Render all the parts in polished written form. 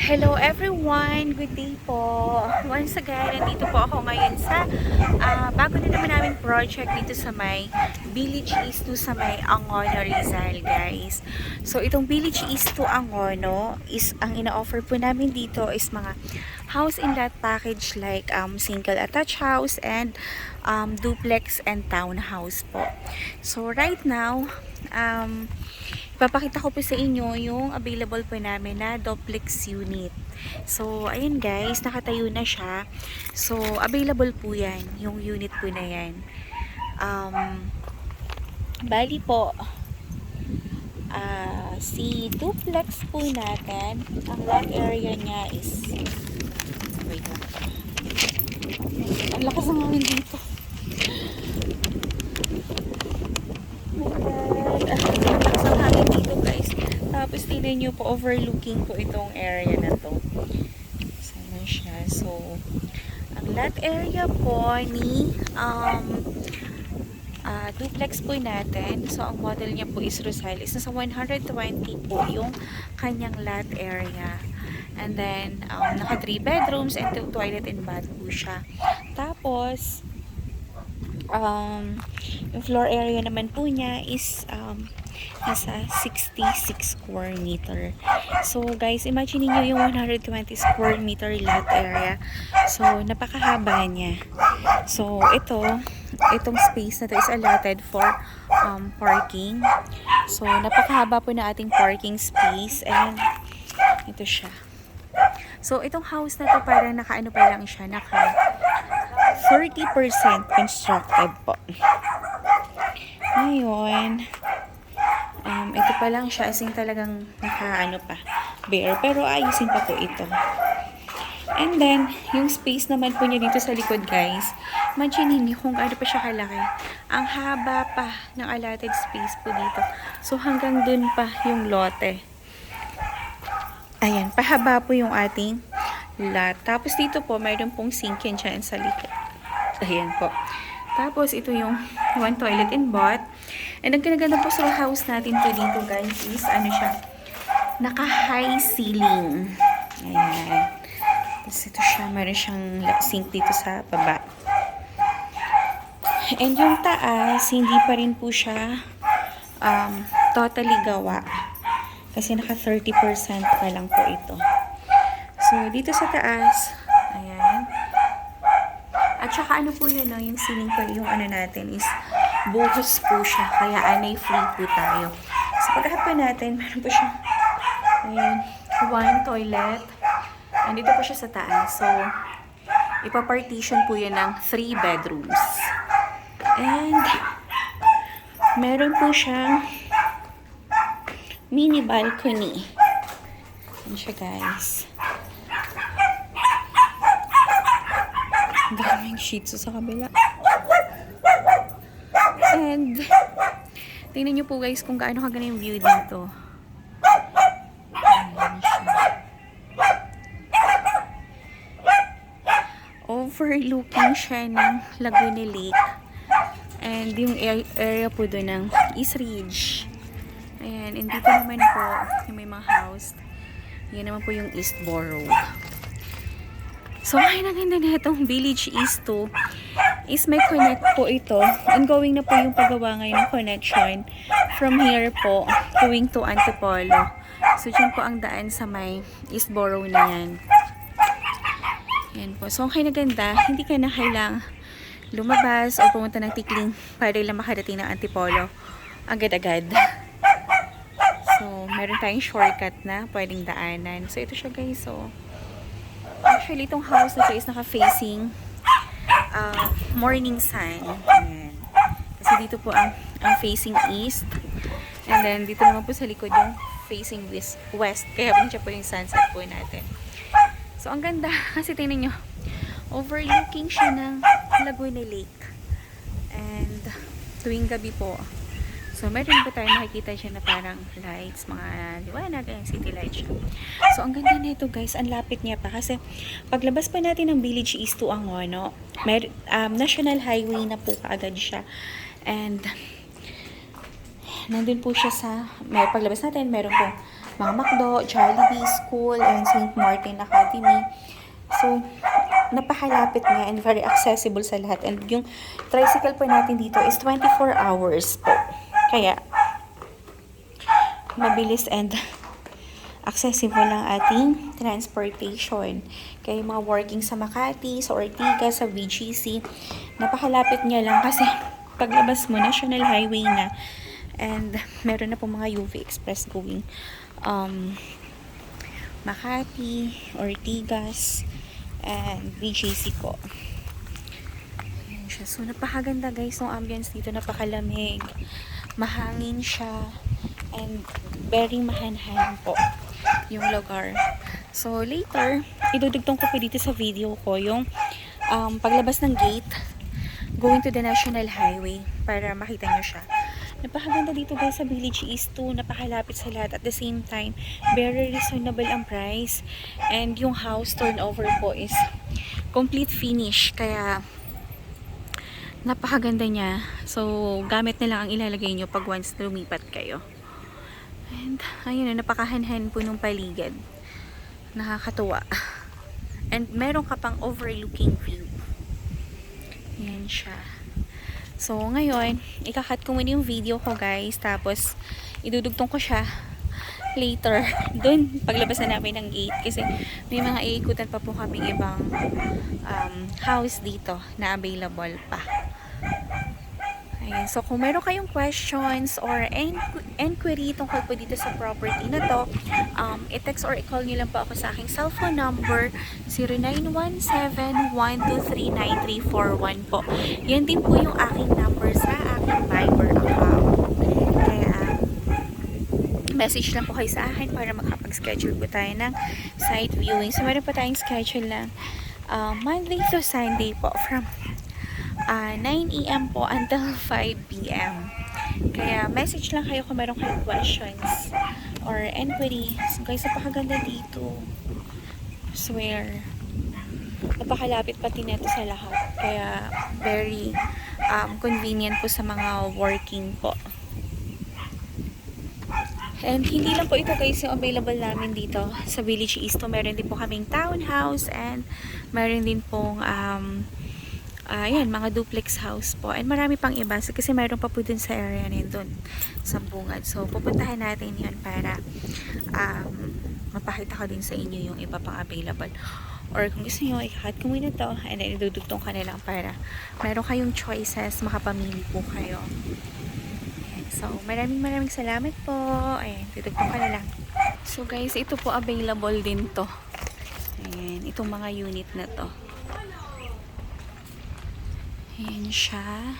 Hello everyone! Good day po! Once again, nandito po ako ngayon sa bago na naman namin project dito sa may Village East 2 sa may Angono, Rizal, guys. So, itong Village East 2 Angono is, ang ina-offer po namin dito is mga house in lot package like single attached house and duplex and townhouse po. So, right now, ipapakita ko po sa inyo yung available po namin na duplex unit. So, ayun guys, nakatayo na siya. So, available po yan, yung unit po na yan. Bali po, si duplex po natin, ang lot area niya is, wait lang po. Ang lakas ng hangin dito. Ang hangin dito guys. Tapos tingnan nyo po, overlooking po itong area na to. Sana siya. So, ang lot area po ni duplex po natin. So, ang model niya po is Rosales. Nasa 120 po yung kanyang lot area. And then, naka 3 bedrooms and 2 toilet and bath po siya. Tapos, yung floor area naman po niya is nasa 66 square meter. So guys, imagine niyo yung 120 square meter lot area. So napakahaba niya. So itong space na to is allotted for parking. So napakahaba po na ating parking space and ito siya. So itong house na to parang nakaano pa lang siya, naka 30% constructed po. Ngayon, ito pa lang siya, as in talagang nakaano pa, bare, pero ayusin pa po ito. And then, yung space naman po niya dito sa likod guys, imagine niyo kung ano pa siya kalaki. Ang haba pa ng allotted space po dito. So hanggang dun pa yung lote. Ayan, pahaba po yung ating lot. Tapos dito po, mayroon pong sink yan dyan sa likod. Ayan po. Tapos, ito yung one toilet and bath. And ang kinaganda po sa house natin po dito, guys, is, ano siya, naka-high ceiling. Ayan. Tapos, ito siya, meron siyang sink dito sa baba. And yung taas, hindi pa rin po siya totally gawa. Kasi naka 30% pa lang po ito. So, dito sa taas, ayan. At saka ano po yun, no? Yung ceiling po, yung ano natin is buhos po siya. Kaya anay free po tayo. So pagkahat po natin, meron po siya, ayan, one toilet. And dito po siya sa taas. So, ipapartition po yun ng 3 bedrooms. And, meron po siyang mini balcony. Ayan siya guys. Daming shih tzu sa kabila. And, tingnan nyo po guys kung gaano kaganda yung view dito. Ayan siya. Overlooking siya ng Laguna Lake. And yung area po doon ng East Ridge. Ayan, and dito naman po yung may mga house. Yan naman po yung East Borough. So, ay naganda na itong Village East 2 is may connect po ito. Ongoing na po yung paggawa ngayon ng connection from here po going to Antipolo. So, dyan po ang daan sa may East Borough na yan. Yan po. So, okay na ganda. Hindi ka na kailang lumabas o pumunta ng Tikling para lang makarating ng Antipolo agad-agad. So, meron tayong shortcut na pwedeng daanan. So, ito siya guys. So, actually, itong house na ito is naka-facing morning sun. Ayan. Kasi dito po ang facing east. And then, dito naman po sa likod yung facing west. Kaya siya po yung sunset po natin. So, ang ganda. Kasi tingnan nyo, overlooking siya ng Laguna Lake. And, tuwing gabi po, so, meron po tayo makikita siya na parang lights, mga liwanag, and city lights siya. So, ang ganda na ito guys, ang lapit niya pa. Kasi, paglabas pa natin ng Village East to Angono, National Highway na po kaagad siya. And, nandun po siya sa, paglabas natin, meron po mga McDo, Jollibee, school, and St. Martin Academy. So, napakalapit nga and very accessible sa lahat. And yung tricycle po natin dito is 24 hours po. Kaya, mabilis and accessible ang ating transportation. Kaya mga working sa Makati, sa Ortigas, sa VGC, napakalapit niya lang kasi paglabas mo, National Highway na. And meron na po mga UV Express going Makati, Ortigas, and VGC po. Ayan siya. So, napakaganda guys ng ambience dito. Napakalamig. Mahangin siya. And very mahanhan po yung lugar. So, later, idudugtong ko po dito sa video ko yung paglabas ng gate going to the National Highway para makita nyo siya. Napakaganda dito guys sa Village East 2. Napakalapit sa lahat. At the same time, very reasonable ang price. And yung house turnover po is complete finish. Kaya, napakaganda niya. So, gamit na lang ang ilalagay nyo pag once lumipat kayo. And, ayun, napakahanhan po nung paligid. Nakakatuwa. And, meron ka pang overlooking view. Yan siya. So, ngayon, ikakat ko muna yung video ko, guys. Tapos, idudugtong ko siya later. Doon, paglabas na namin ng gate. Kasi, may mga iikutan pa po kami ibang house dito na available pa. Ayan. So, kung meron kayong questions or inquiry tungkol po dito sa property na to, i-text or i-call nyo lang po ako sa aking cellphone number 0917-123-9341 po. Yan din po yung aking number sa aking Viber account. Kaya, message lang po kayo sa akin para makapag-schedule po tayo ng site viewing. So, meron po tayong schedule lang Monday to Sunday po from 9 AM po until 5 PM. Kaya message lang kayo kung meron kayong questions or inquiry. So guys, napakaganda dito. Swear. Napakalapit pati neto sa lahat. Kaya very convenient po sa mga working po. And hindi lang po ito guys yung available namin dito sa Village East. Meron din po kaming townhouse and meron din pong ayan, mga duplex house po. And marami pang iba. Kasi mayroon pa po dun sa area na doon. Sa bungad. So, pupuntahan natin yun para mapakita ko din sa inyo yung iba pang available. Or kung gusto nyo, ikakat ko muna to. And then, idudugtong ka na lang para mayroon kayong choices. Makapamili po kayo. Ayan. So, maraming salamat po. Ayan, dudugtong ka na lang. So, guys, ito po available din to. Ayan, itong mga unit na to. Ayan siya.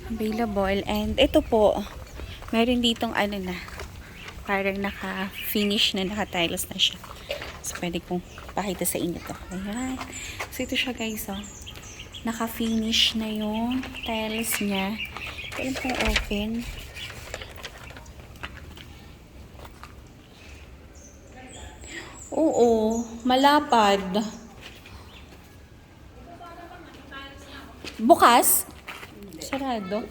Available. And ito po, meron ditong ano na, parang naka-finish na, naka-tiles na siya. So, pwede kong pakita sa inyo to. Ayan. So, ito siya guys, oh. Naka-finish na yung tiles niya. Ito pong open. Oo, malapad. Bukas? Sarado.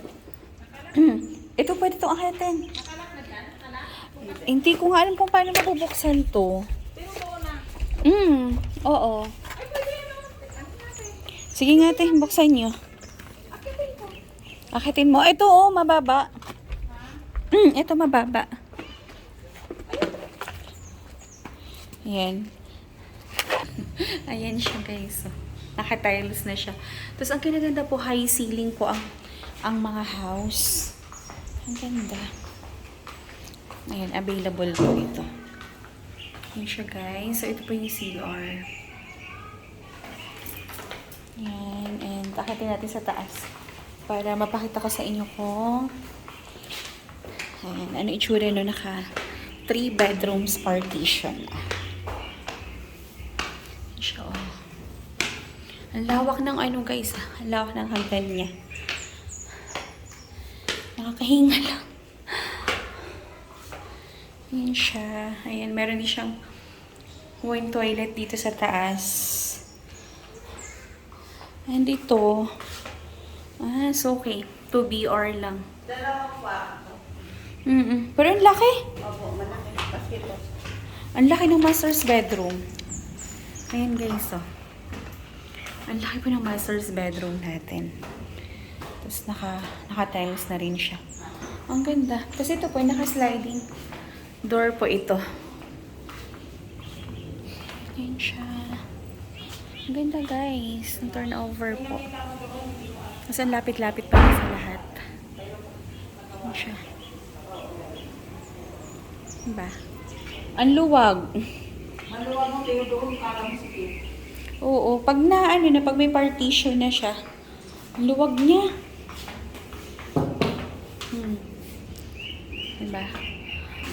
Ito pwede itong akitin. Hindi ko nga alam kung paano mabubuksan to. Oo. Sige nga te, buksan nyo. Akitin mo. Ito oh, mababa. Ito mababa. Ayan. Ayan siya guys. Naka-tiles na siya. Tapos, ang kinaganda po, high ceiling po ang mga house. Ang ganda. Ayan, available po ito. Ayan siya, guys. So, ito po yung CR. Ayan. And, akitin natin sa taas. Para mapakita ko sa inyo kung ayan, ano itsura no, naka 3 bedrooms partition. Ayan siya, oh. Ang lawak ng ano guys, ang lawak ng hagdan niya. Nakakahinga lang. Ayan siya. Ayan, meron din siyang one toilet dito sa taas. And ito, so okay, 2BR lang. Dalawang kwarto. Pero ang laki. Opo, malaki. Basketball. Ang laki ng master's bedroom. Ayan guys, oh. Ang laki po ng master's bedroom natin. Tapos naka-tiles na rin siya. Ang ganda. Kasi ito po, naka-sliding door po ito. Ayan siya. Ang ganda guys. Ang turnover po. Kasi ang lapit-lapit pa rin sa lahat. Ayan siya. Diba? Ang luwag. Maluwag mo kayo doon, kala mo sige. Oo, pag pag may partition na siya, ang luwag niya. Diba?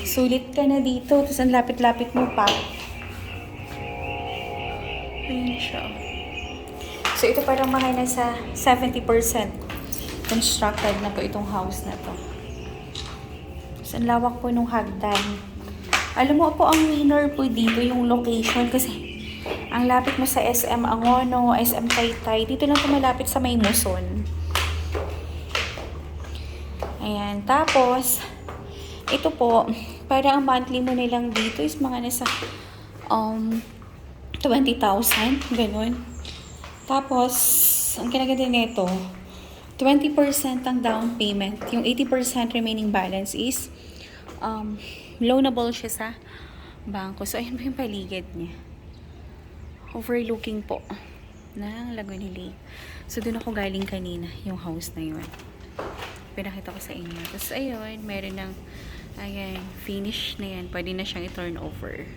Sulit ka na dito, tapos ang lapit-lapit mo pa. Ayan siya. So, ito parang mga nasa 70% constructed na po itong house na to. Tapos, ang lawak po nung hagdan. Alam mo po, ang winner po dito yung location kasi ang lapit mo sa SM Angono, SM Taytay. Dito lang po malapit sa May Muson. Ayan. Tapos, ito po, para ang monthly mo nilang dito is mga nasa 20,000. Ganun. Tapos, ang kinaganda nito, 20% ang down payment. Yung 80% remaining balance is loanable siya sa bangko. So, ayun po yung paligid niya. Overlooking po ng Laguna Lake. So, doon ako galing kanina, yung house na yun. Pinakita ko sa inyo. Tapos, ayun, meron ng, ayan, finish na yan. Pwede na siyang i-turn over.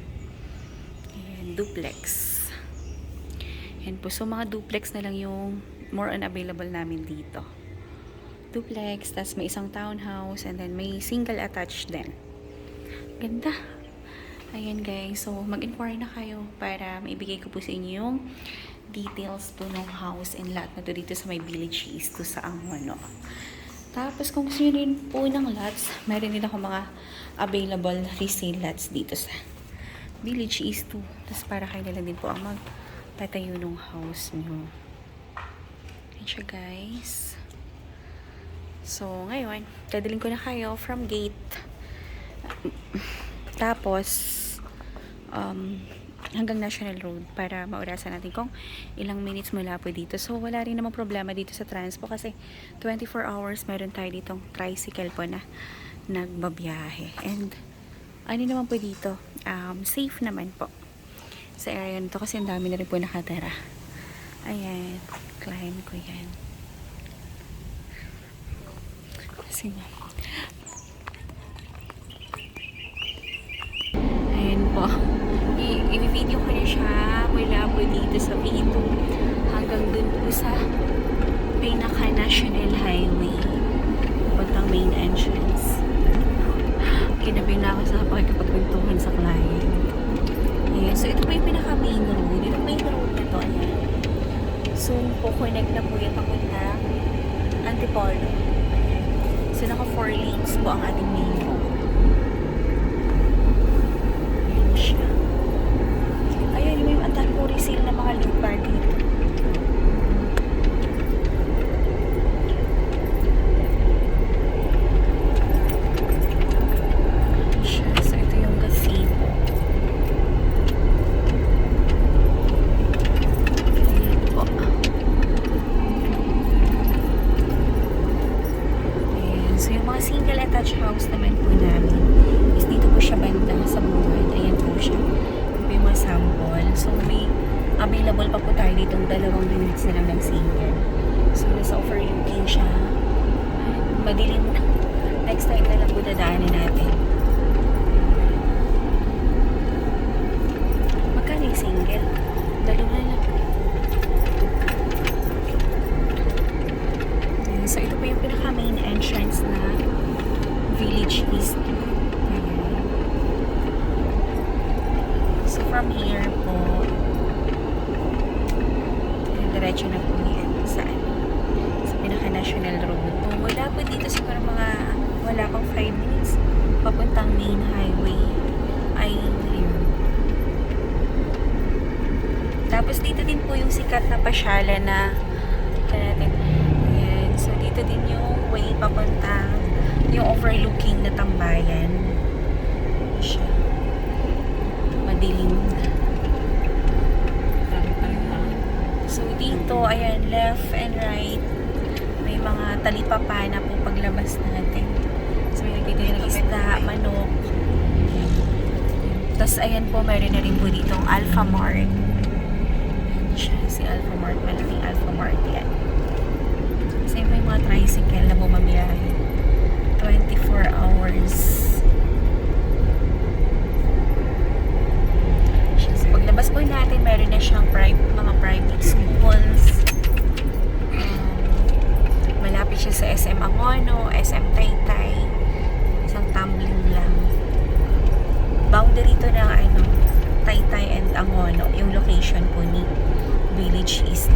Ayan, duplex. Ayan po. So, mga duplex na lang yung more on available namin dito. Duplex, tas may isang townhouse, and then may single attached din. Ganda. Ayan guys, so mag-inquire na kayo para maibigay ko po sa inyo yung details po ng house and lot na to dito sa may Village East to sa Angono. Tapos kung gusto nyo rin po ng lots, mayroon din ako mga available resale lots dito sa Village East 2. Tapos para kayo na lang din po ang magtatayo ng house nyo. Ayan siya guys. So ngayon, dadalhin ko na kayo from gate. Tapos hanggang National Road para maurasan natin kung ilang minutes mula po dito. So wala rin namang problema dito sa transpo kasi 24 hours meron tayo ditong tricycle po na nagbabiyahe. And ano naman po dito, safe naman po sa area nito kasi ang dami na rin po nakatira. Ayan, client ko yan. Kasi po. I-video ko na siya mula po dito sa P2 hanggang dun po sa pinaka-national highway pagtang main entrance. Kinabi na ako sa pakikipagkwentuhan sa client. Ayan. So, ito po yung pinaka-main road. Ito main road na to. Ayan. So, po connect na po yung papunta Antipolo. So, naka 4 lanes po ang ating main road. Ayan, yung antan po resale na mga lupa dito. So, ito yung gazebo. Ayan po. Ayan. So, yung mga single attached house naman po namin is dito po siya banda sa bungad. Ayan po siya. Yung mga sample. So, may available pa po tayo ditong 2 units na lang ng single. So, nasa overlooking siya. Madilim na. Next time na lang po dadaanin natin. Magkano yung single? 2 lang. So, ito po yung pinaka-main entrance na Village East. So, from here po, diretso na po yan sa pinaka-national road. Wala po dito siguro wala pang 5 minutes papuntang main highway. Ay, yun. Tapos dito din po yung sikat na pasyala na natin. Ayan. So, dito din yung way papuntang yung overlooking na tambayan. Siya. Madilim. So, dito, ayan, left and right, may mga talipapa na po paglabas natin. So, may nagtitinda ng isda, manok. Tapos, ayan po, meron na rin po ditong Alpha Mart. Ayan siya, si Alpha Mart. Malaking Alpha Mart yan. Kasi po yung mga tricycle na bumamiyahe. 24 hours. So, paglabas po natin, meron na siyang mga private schools. Malapit siya sa SM Angono, SM Taytay. Isang tumbling lang. Boundary to ng Taytay and Angono, yung location po ni Village East.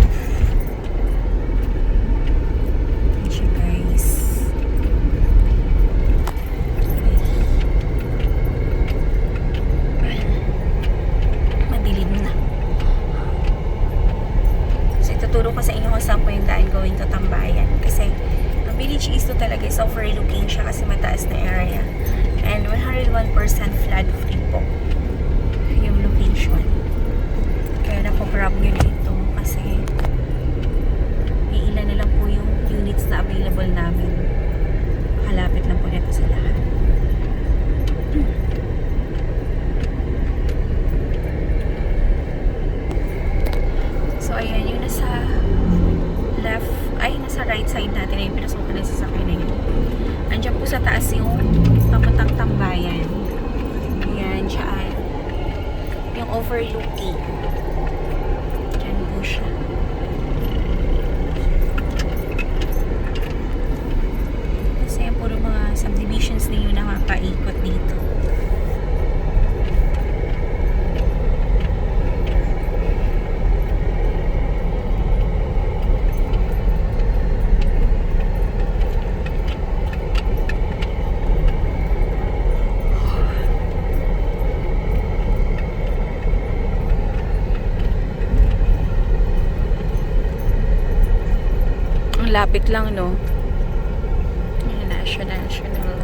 Ayan siya, guys. Madilim na. So, ituturo ko sa inyo kung saan po yung daan going to Tambayan. Kasi, ang Village East to talaga is overlooking siya kasi mataas na area. And 101% flood free po yung location. Kaya napo-grab nyo dito kasi iilan na lang po yung units na available namin. Halapit lang po nito sa lahat. So, ayan, yung nasa left, nasa right side natin, yung pinasukan ng sasakyan na yun. Andiyan po sa taas yung papuntang Tambayan. Ayan, dyan. Yung overlooking. Dyan po siya. Kasi yan puro mga subdivisions na yun na mapaikot dito. Lapit lang, no? Ayan, National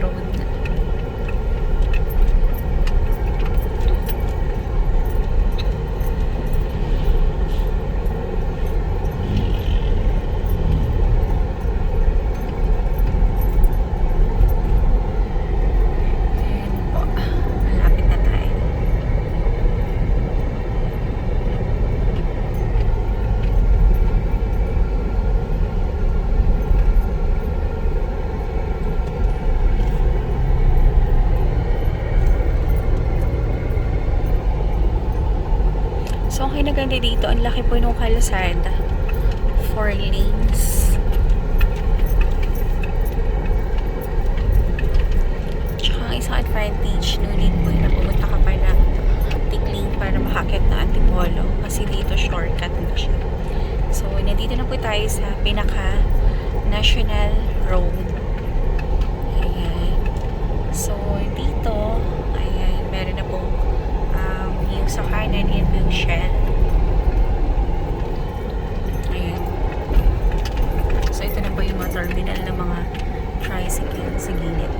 Road na. Ayan po. Malapit na tayo. So, ang kinaganda dito, ang laki po nung kalsada. 4 lanes. Tsaka ang isang advantage, no need po na pumunta ka pa ng Tikling para makakit na Antipolo. Kasi dito shortcut na siya. So, nandito na po tayo sa pinaka-national road. Ayan. So, dito, ayan, meron na po yung sa kanan yan yung Shell. Ayan. So, ito na po yung mga terminal ng mga tricycle sa gilid.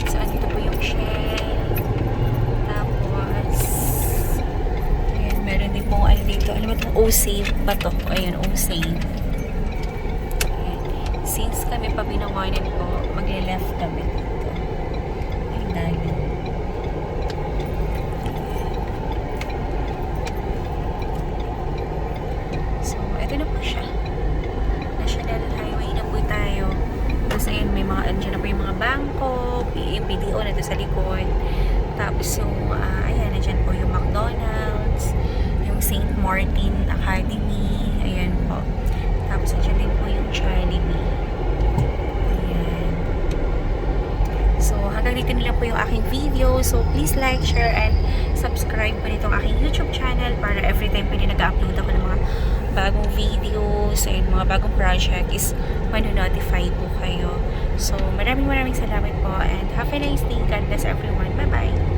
So, andito po yung Shell. Tapos, ayan, meron din po dito. Alam mo itong O-Save ba to? Ayan, O-Save. Ayan. Since kami pa binawanan po, magle-left kami dito. So, ito na po siya. National Highway na po tayo. Tapos, ayan, may mga, andyan na po yung mga bangko, PDO na doon sa likod. Tapos, yung, ayan, andyan po yung McDonald's, yung St. Martin Academy, ayan po. Tapos, andyan din po yung Jollibee. So, hanggang dito nila po yung aking video. So, please like, share, and subscribe po nitong aking YouTube channel para every time po nag-upload ako ng mga bagong videos and mga bagong project is manonotify po kayo. So, maraming salamat po and have a nice day. God bless everyone. Bye-bye!